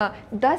10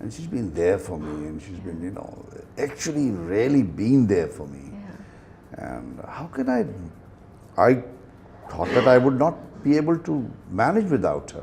and she's been there for me, and she's been, you know, actually really been there for me, and how can I thought that I would not be able to manage without her.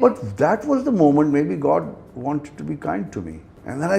but that was the moment maybe God wanted to be kind to me, and then I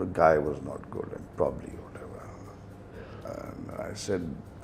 the guy was not good and probably whatever, and I said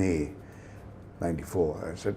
May 94, I said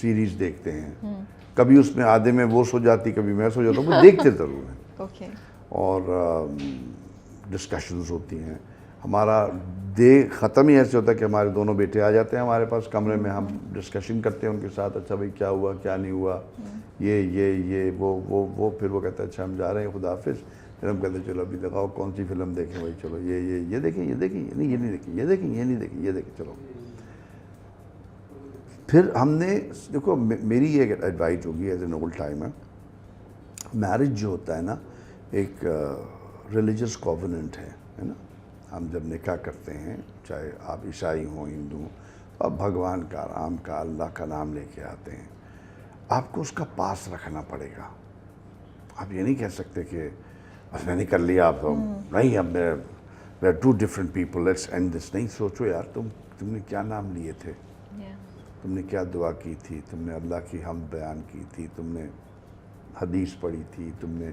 series دیکھتے ہیں, کبھی اس میں آدھے میں وہ سو جاتی, کبھی میں سو جاتا ہوں, وہ دیکھتے ضرور ہیں. اوکے. اور ڈسکشنز ہوتی ہیں. ہمارا ڈے ختم ہی ایسے ہوتا ہے کہ ہمارے دونوں بیٹے آ جاتے ہیں ہمارے پاس کمرے میں, ہم ڈسکشن کرتے ہیں ان کے ساتھ, اچھا بھائی کیا ہوا کیا نہیں ہوا, یہ وہ پھر وہ کہتا ہے اچھا ہم جا رہے ہیں خدا حافظ. پھر ہم کہتے ہیں چلو ابھی دکھاؤ کون سی فلم دیکھیں بھائی, چلو یہ دیکھیں, یہ دیکھیں, نہیں یہ نہیں دیکھیں, یہ دیکھیں, یہ نہیں دیکھیں, یہ دیکھیں, چلو. پھر ہم نے دیکھو میری یہ ایڈوائز ہوگی ایز این اولڈ ٹائم ہے, میرج جو ہوتا ہے نا ایک ریلیجس کووننٹ ہے نا. ہم جب نکاح کرتے ہیں, چاہے آپ عیسائی ہوں ہندو ہوں, آپ بھگوان کا رام کا اللہ کا نام لے کے آتے ہیں, آپ کو اس کا پاس رکھنا پڑے گا. آپ یہ نہیں کہہ سکتے کہ بس میں نے کر لیا آپ نہیں, اب we are two different people, let's end this. نہیں, سوچو یار تم نے کیا نام لیے تھے, تم نے کیا دعا کی تھی, تم نے اللہ کی حمد بیان کی تھی, تم نے حدیث پڑھی تھی, تم نے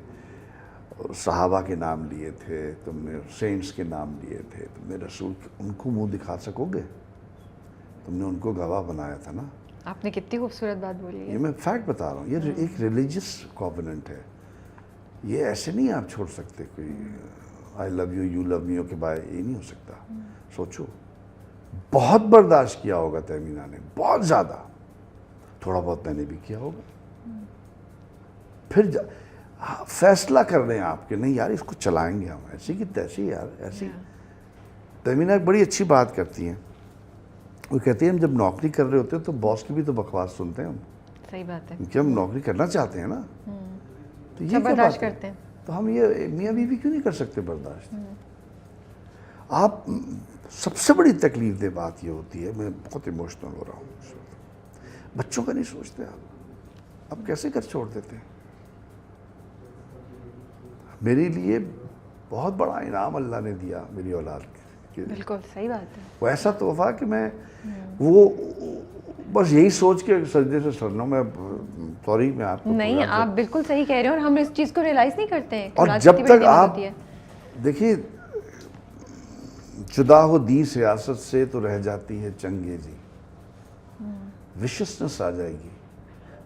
صحابہ کے نام لیے تھے, تم نے سینٹس کے نام لیے تھے, تم نے رسول, ان کو منہ دکھا سکو گے؟ تم نے ان کو گواہ بنایا تھا نا. آپ نے کتنی خوبصورت بات بولی ہے. یہ میں فیکٹ بتا رہا ہوں, یہ ایک ریلیجس کووننٹ ہے. یہ ایسے نہیں آپ چھوڑ سکتے کوئی آئی لو یو, یو لو می کے بعد, یہ نہیں ہو سکتا. سوچو بہت برداشت کیا ہوگا تہمینہ نے, بہت زیادہ, تھوڑا بہت میں نے بھی کیا ہوگا. پھر فیصلہ کر رہے ہیں آپ کہ نہیں یار اس کو چلائیں گے ہم, ایسی کی تیسی یار ایسی. تہمینہ ایک بڑی اچھی بات کرتی ہیں, وہ کہتی ہیں ہم جب نوکری کر رہے ہوتے ہیں تو باس کی بھی تو بکواس سنتے ہیں ہم. صحیح بات ہے. کیونکہ ہم نوکری کرنا چاہتے ہیں نا, تو یہ برداشت کرتے ہیں. تو ہم یہ میاں بیوی کیوں نہیں کر سکتے برداشت؟ آپ سب سے بڑی تکلیف دہ بات یہ ہوتی ہے, میں بہت ایموشنل ہو رہا ہوں اس وقت, بچوں کا نہیں سوچتے آپ کیسے گھر چھوڑ دیتے ہیں. میرے لیے بہت بڑا انعام اللہ نے دیا میری اولاد کے. بالکل صحیح بات ہے. وہ ایسا تحفہ کہ میں وہ بس یہی سوچ کے سجدے سے سر لوں. میں سوری, میں آپ کو نہیں, آپ بالکل صحیح کہہ رہے ہیں, اور ہم اس چیز کو ریلائز نہیں کرتے ہیں. اور جب تک آپ دیکھیے جدا ہو دین سیاست سے تو رہ جاتی ہے چنگیزی, وشسنس آ جائے گی.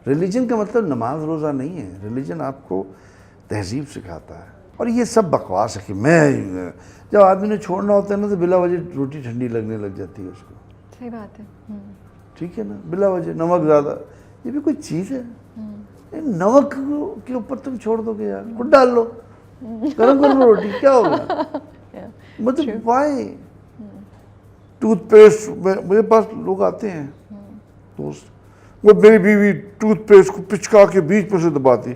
ریلیجن کا مطلب نماز روزہ نہیں ہے, ریلیجن آپ کو تہذیب سکھاتا ہے. اور یہ سب بکواس ہے کہ میں جب آدمی نے چھوڑنا ہوتا ہے نا تو بلا وجہ روٹی ٹھنڈی لگنے لگ جاتی ہے اس کو. صحیح بات ہے. ٹھیک ہے نا, بلا وجہ نمک زیادہ, یہ بھی کوئی چیز ہے؟ نمک کے اوپر تم چھوڑ دو گے یار, خود ڈال لو, گرم کر لو روٹی, کیا ہوگا؟ مطلب وائی ٹوتھ پیسٹ, میرے پاس لوگ آتے ہیں دوست, وہ میری بیوی ٹوتھ پیسٹ کو پچکا کے بیچ میں سے دباتی.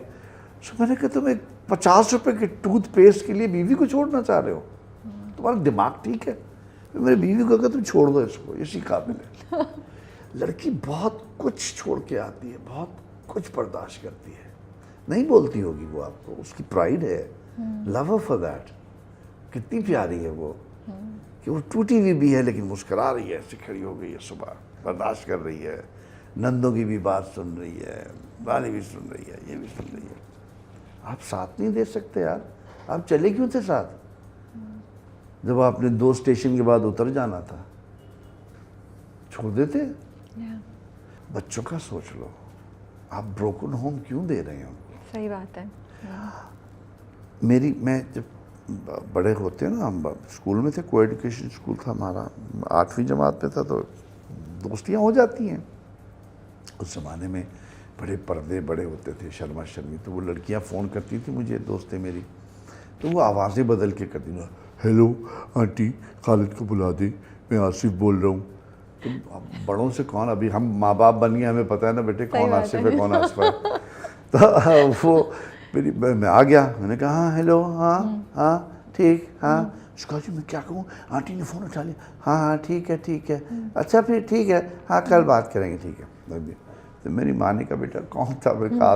میں نے کہا تم ایک 50 روپے کے ٹوتھ پیسٹ کے لیے بیوی کو چھوڑنا چاہ رہے ہو؟ تمہارا دماغ ٹھیک ہے؟ میری بیوی کو کہا تم چھوڑ دو اس کو, اسی قابل ہے. لڑکی بہت کچھ چھوڑ کے آتی ہے, بہت کچھ برداشت کرتی ہے, نہیں بولتی ہوگی وہ آپ کو, اس کی پرائڈ ہے, لو فار دیٹ. کتنی پیاری ہے وہ کہ وہ ٹوٹی ہوئی بھی ہے لیکن مسکرا رہی ہے, ایسے کھڑی ہو گئی ہے صبح, برداشت کر رہی ہے, نندوں کی بھی بات سن رہی ہے, والی بھی سن رہی ہے, یہ بھی سن رہی ہے. آپ ساتھ نہیں دے سکتے یار, آپ چلے کیوں تھے ساتھ جب آپ نے 2 اسٹیشن کے بعد اتر جانا تھا؟ چھوڑ دیتے. بچوں کا سوچ لو, آپ بروکن ہوم کیوں دے رہے ہیں ان کو؟ صحیح بات ہے. میں جب بڑے ہوتے ہیں نا, ہم اسکول میں تھے, کو ایڈوکیشن اسکول تھا ہمارا, 8ویں جماعت پہ تھا, تو دوستیاں ہو جاتی ہیں. اس زمانے میں بڑے پردے بڑے ہوتے تھے, شرما شرمی, تو وہ لڑکیاں فون کرتی تھیں مجھے, دوستیں میری, تو وہ آوازیں بدل کے کرتی تھیں, ہیلو آنٹی خالد کو بلا دیں, میں آصف بول رہا ہوں. تو بڑوں سے کون, ابھی ہم ماں باپ بن گئے, ہمیں پتہ ہے نا بیٹے کون آصف ہے کون آصف ہے. تو وہ میں آ گیا, میں نے کہا ہاں ہیلو, ہاں ٹھیک, ہاں. اس کا جی میں کیا کہوں, آنٹی نے فون اٹھا لیا, ہاں ٹھیک ہے, اچھا پھر ٹھیک ہے, ہاں کل بات کریں گے, ٹھیک ہے. تو میری ماں نے کہا بیٹا کون تھا, میں کہا